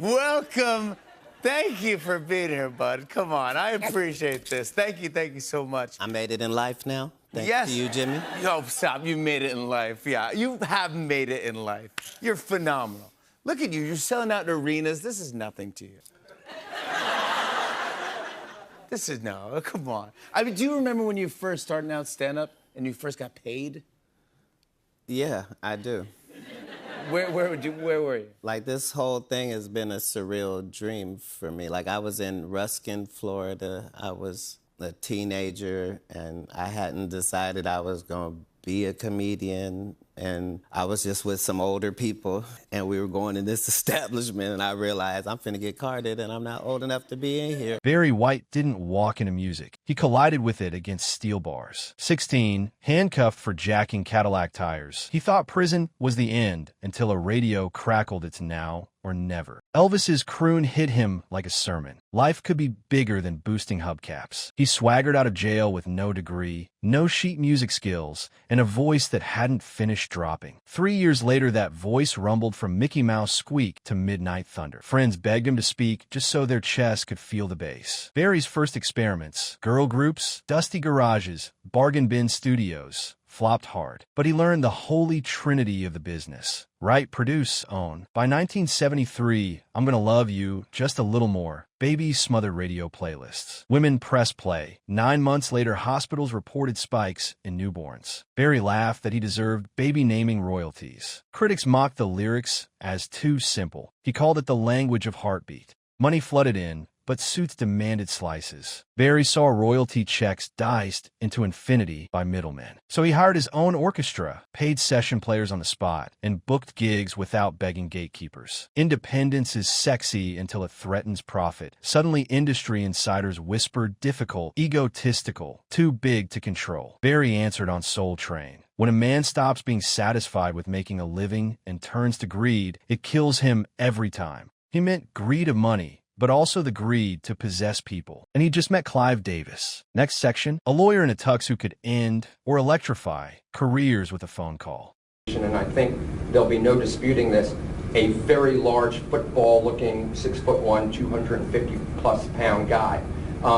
Welcome. Thank you for being here, bud. Come on, I appreciate this. Thank you so much. I made it in life now. Yes. Thanks to you, Jimmy. Oh, stop. You made it in life. Yeah, you have made it in life. You're phenomenal. Look at you. You're selling out in arenas. This is nothing to you. Come on. I mean, do you remember when you first started out stand-up and you first got paid? Yeah, I do. Where were you? Like, this whole thing has been a surreal dream for me. Like, I was in Ruskin, Florida. I was a teenager, and I hadn't decided I was going to be a comedian. And I was just with some older people, and we were going in this establishment, and I realized I'm finna get carded, and I'm not old enough to be in here. Barry White didn't walk into music. He collided with it against steel bars. 16, handcuffed for jacking Cadillac tires. He thought prison was the end until a radio crackled its now or never. Elvis's croon hit him like a sermon. Life could be bigger than boosting hubcaps. He swaggered out of jail with no degree, no sheet music skills, and a voice that hadn't finished dropping. 3 years later, that voice rumbled from Mickey Mouse squeak to midnight thunder. Friends begged him to speak just so their chests could feel the bass. Barry's first experiments, girl groups, dusty garages, bargain bin studios, flopped hard. But he learned the holy trinity of the business. Write, produce, own. By 1973, I'm Gonna Love You Just a Little More. Babies smothered radio playlists. Women press play. 9 months later, hospitals reported spikes in newborns. Barry laughed that he deserved baby naming royalties. Critics mocked the lyrics as too simple. He called it the language of heartbeat. Money flooded in, but suits demanded slices. Barry saw royalty checks diced into infinity by middlemen. So he hired his own orchestra, paid session players on the spot, and booked gigs without begging gatekeepers. Independence is sexy until it threatens profit. Suddenly, industry insiders whispered difficult, egotistical, too big to control. Barry answered on Soul Train. When a man stops being satisfied with making a living and turns to greed, it kills him every time. He meant greed of money, but also the greed to possess people. And he just met Clive Davis. Next section, a lawyer in a tux who could end or electrify careers with a phone call. And I think there'll be no disputing this. A very large football-looking, 6'1", 250-plus pound guy.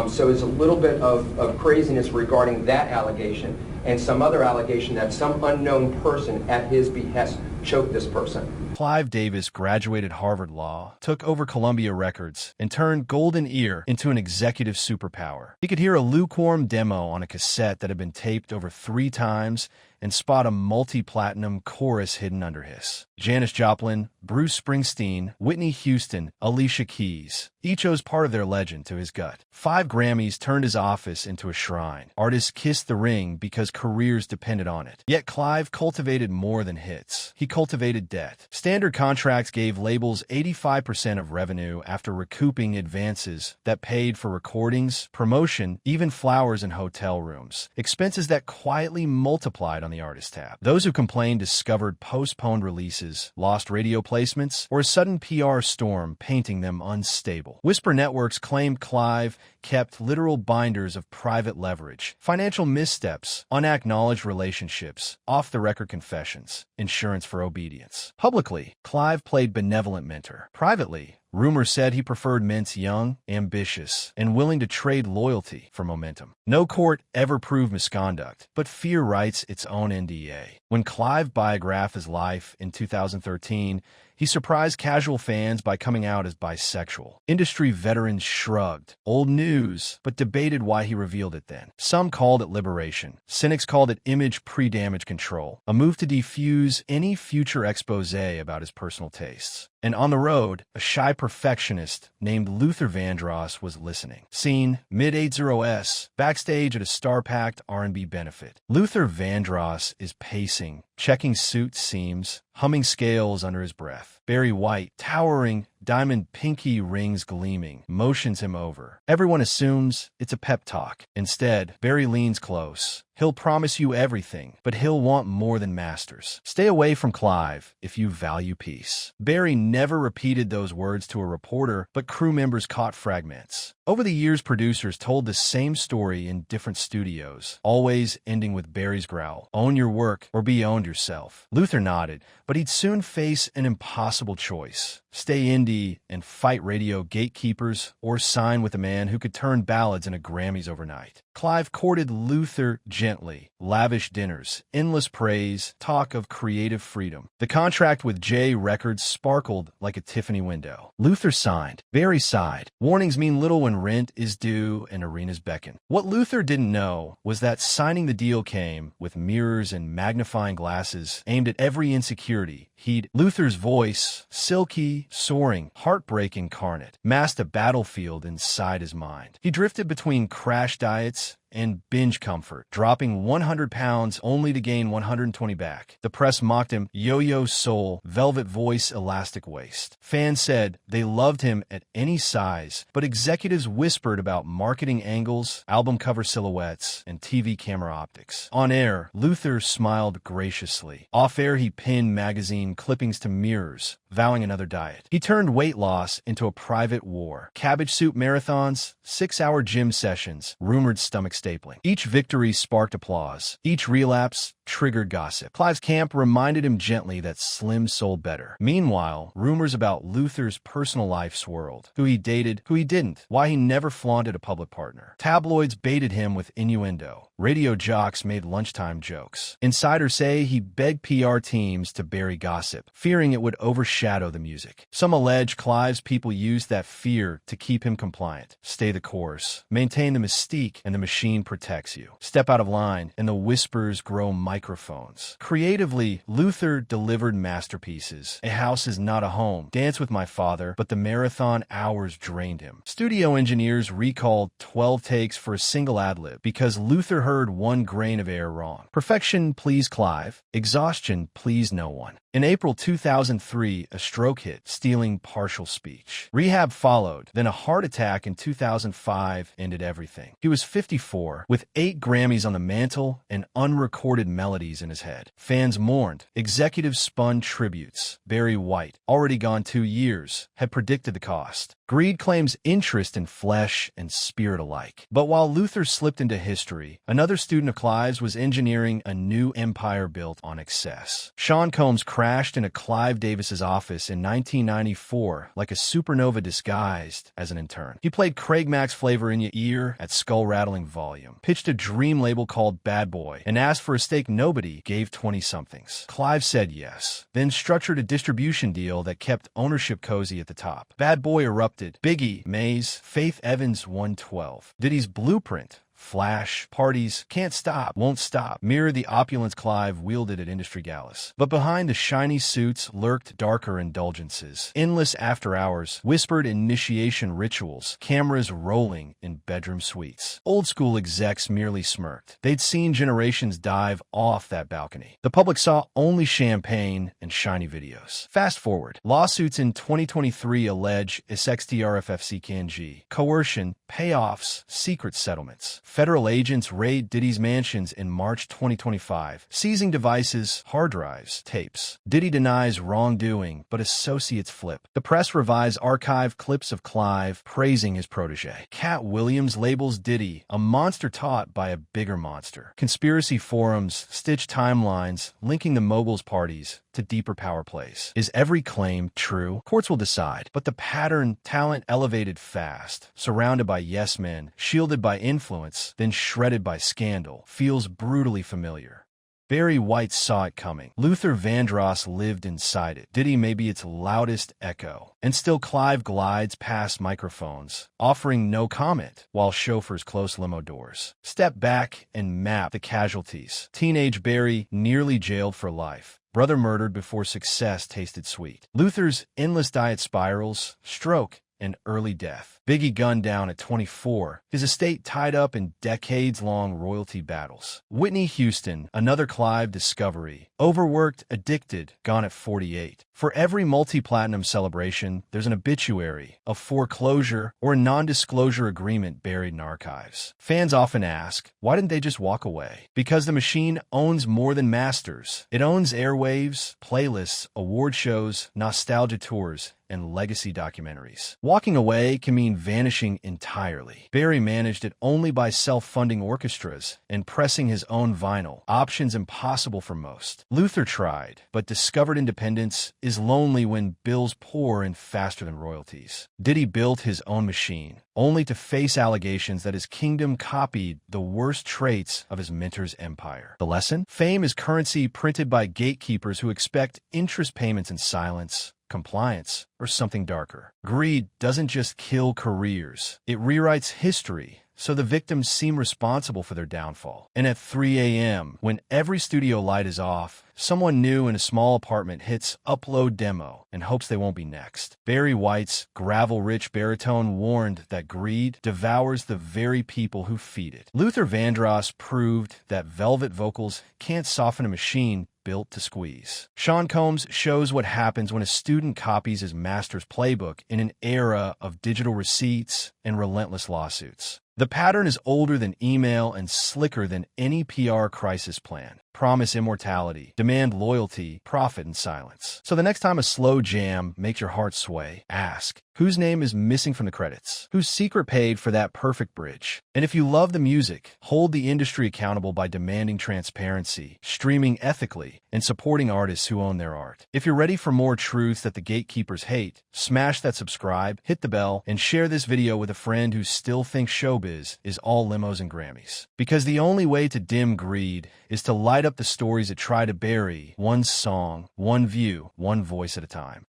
So there's a little bit of craziness regarding that allegation and some other allegation that some unknown person at his behest choked this person. Clive Davis graduated Harvard Law, took over Columbia Records, and turned Golden Ear into an executive superpower. He could hear a lukewarm demo on a cassette that had been taped over 3 times and spot a multi-platinum chorus hidden under his. Janis Joplin, Bruce Springsteen, Whitney Houston, Alicia Keys. Each owes part of their legend to his gut. 5 Grammys turned his office into a shrine. Artists kissed the ring because careers depended on it. Yet Clive cultivated more than hits. He cultivated debt. Standard contracts gave labels 85% of revenue after recouping advances that paid for recordings, promotion, even flowers in hotel rooms. Expenses that quietly multiplied on the artist tab. Those who complained discovered postponed releases, lost radio placements, or a sudden PR storm painting them unstable. Whisper Networks claimed Clive kept literal binders of private leverage, financial missteps, unacknowledged relationships, off-the-record confessions, insurance for obedience. Publicly, Clive played benevolent mentor. Privately, rumors said he preferred mints young, ambitious, and willing to trade loyalty for momentum. No court ever proved misconduct, but fear writes its own NDA. When Clive biographed his life in 2013, he surprised casual fans by coming out as bisexual. Industry veterans shrugged. Old news, but debated why he revealed it then. Some called it liberation. Cynics called it image pre-damage control, a move to defuse any future expose about his personal tastes. And on the road, a shy perfectionist named Luther Vandross was listening. Seen mid-80s, backstage at a star-packed R&B benefit. Luther Vandross is pacing, checking suit seams, humming scales under his breath. Barry White, towering, diamond pinky rings gleaming, motions him over. Everyone assumes it's a pep talk. Instead, Barry leans close. He'll promise you everything, but he'll want more than masters. Stay away from Clive if you value peace. Barry never repeated those words to a reporter, but crew members caught fragments. Over the years, producers told the same story in different studios, always ending with Barry's growl, "Own your work or be owned yourself." Luther nodded, but he'd soon face an impossible choice. stay indie and fight radio gatekeepers, or sign with a man who could turn ballads into Grammys overnight. Clive courted Luther gently, lavish dinners, endless praise, talk of creative freedom. The contract with J Records sparkled like a Tiffany window. Luther signed. Barry sighed. Warnings mean little when rent is due and arenas beckon. What Luther didn't know was that signing the deal came with mirrors and magnifying glasses aimed at every insecurity he'd. Luther's voice, silky, soaring, heartbreak incarnate, masked a battlefield inside his mind. He drifted between crash diets and binge comfort, dropping 100 pounds only to gain 120 back. The press mocked him, yo-yo soul, velvet voice, elastic waist. Fans said they loved him at any size, but executives whispered about marketing angles, album cover silhouettes, and TV camera optics. On air, Luther smiled graciously. Off air, he pinned magazine clippings to mirrors, vowing another diet. He turned weight loss into a private war. Cabbage soup marathons, 6-hour gym sessions, rumored stomach stapling. Each victory sparked applause. Each relapse triggered gossip. Clive's camp reminded him gently that slim sold better. Meanwhile, rumors about Luther's personal life swirled. Who he dated, who he didn't, why he never flaunted a public partner. Tabloids baited him with innuendo. Radio jocks made lunchtime jokes. Insiders say he begged PR teams to bury gossip, fearing it would overshadow the music. Some allege Clive's people used that fear to keep him compliant. Stay the course. Maintain the mystique, and the machine protects you. Step out of line, and the whispers grow microphones. Creatively, Luther delivered masterpieces. A House Is Not a Home, Dance with My Father, but the marathon hours drained him. Studio engineers recalled 12 takes for a single ad-lib because Luther heard one grain of air wrong. Perfection pleased Clive. Exhaustion pleased no one. In April 2003, a stroke hit, stealing partial speech. Rehab followed, then a heart attack in 2005 ended everything. He was 54, with 8 Grammys on the mantle and unrecorded melodies in his head. Fans mourned. Executives spun tributes. Barry White, already gone 2 years, had predicted the cost. Greed claims interest in flesh and spirit alike. But while Luther slipped into history, another student of Clive's was engineering a new empire built on excess. Sean Combs crashed into Clive Davis's office in 1994 like a supernova disguised as an intern. He played Craig Mack's Flavor in Your Ear at skull-rattling volume, pitched a dream label called Bad Boy, and asked for a stake nobody gave 20-somethings. Clive said yes, then structured a distribution deal that kept ownership cozy at the top. Bad Boy erupted. Biggie, Maze, Faith Evans 112. Diddy's Blueprint, Flash, parties, can't stop, won't stop, mirror the opulence Clive wielded at industry galas. But behind the shiny suits lurked darker indulgences. Endless after hours, whispered initiation rituals, cameras rolling in bedroom suites. Old school execs merely smirked. They'd seen generations dive off that balcony. The public saw only champagne and shiny videos. Fast forward. Lawsuits in 2023 allege SXTRFFCKNG, coercion, payoffs, secret settlements. Federal agents raid Diddy's mansions in March 2025, seizing devices, hard drives, tapes. Diddy denies wrongdoing, but associates flip. The press revives archive clips of Clive praising his protege. Katt Williams labels Diddy a monster taught by a bigger monster. Conspiracy forums stitch timelines linking the mogul's parties to deeper power plays. Is every claim true? Courts will decide. But the pattern, talent elevated fast, surrounded by yes men, shielded by influence, then shredded by scandal, feels brutally familiar. Barry White saw it coming. Luther Vandross lived inside it. Diddy may be its loudest echo. And still Clive glides past microphones, offering no comment, while chauffeurs close limo doors. Step back and map the casualties. Teenage Barry nearly jailed for life. Brother murdered before success tasted sweet. Luther's endless diet spirals, stroke, and early death. Biggie gunned down at 24, his estate tied up in decades-long royalty battles. Whitney Houston, another Clive discovery, overworked, addicted, gone at 48. For every multi-platinum celebration, there's an obituary, a foreclosure, or a non-disclosure agreement buried in archives. Fans often ask, why didn't they just walk away? Because the machine owns more than masters. It owns airwaves, playlists, award shows, nostalgia tours, and legacy documentaries. Walking away can mean vanishing entirely. Barry managed it only by self-funding orchestras and pressing his own vinyl, options impossible for most. Luther tried, but discovered independence is lonely when bills pour in faster than royalties. Diddy built his own machine, only to face allegations that his kingdom copied the worst traits of his mentor's empire. The lesson? Fame is currency printed by gatekeepers who expect interest payments in silence, compliance, or something darker. Greed doesn't just kill careers, it rewrites history, so the victims seem responsible for their downfall. And at 3 a.m., when every studio light is off, someone new in a small apartment hits upload demo and hopes they won't be next. Barry White's gravel-rich baritone warned that greed devours the very people who feed it. Luther Vandross proved that velvet vocals can't soften a machine built to squeeze. Sean Combs shows what happens when a student copies his master's playbook in an era of digital receipts and relentless lawsuits. The pattern is older than email and slicker than any PR crisis plan. Promise immortality, demand loyalty, profit in silence. So the next time a slow jam makes your heart sway, ask, whose name is missing from the credits? Whose secret paid for that perfect bridge? And if you love the music, hold the industry accountable by demanding transparency, streaming ethically, and supporting artists who own their art. If you're ready for more truths that the gatekeepers hate, smash that subscribe, hit the bell, and share this video with a friend who still thinks showbiz is all limos and Grammys. Because the only way to dim greed is to light up the stories that try to bury one song, one view, one voice at a time.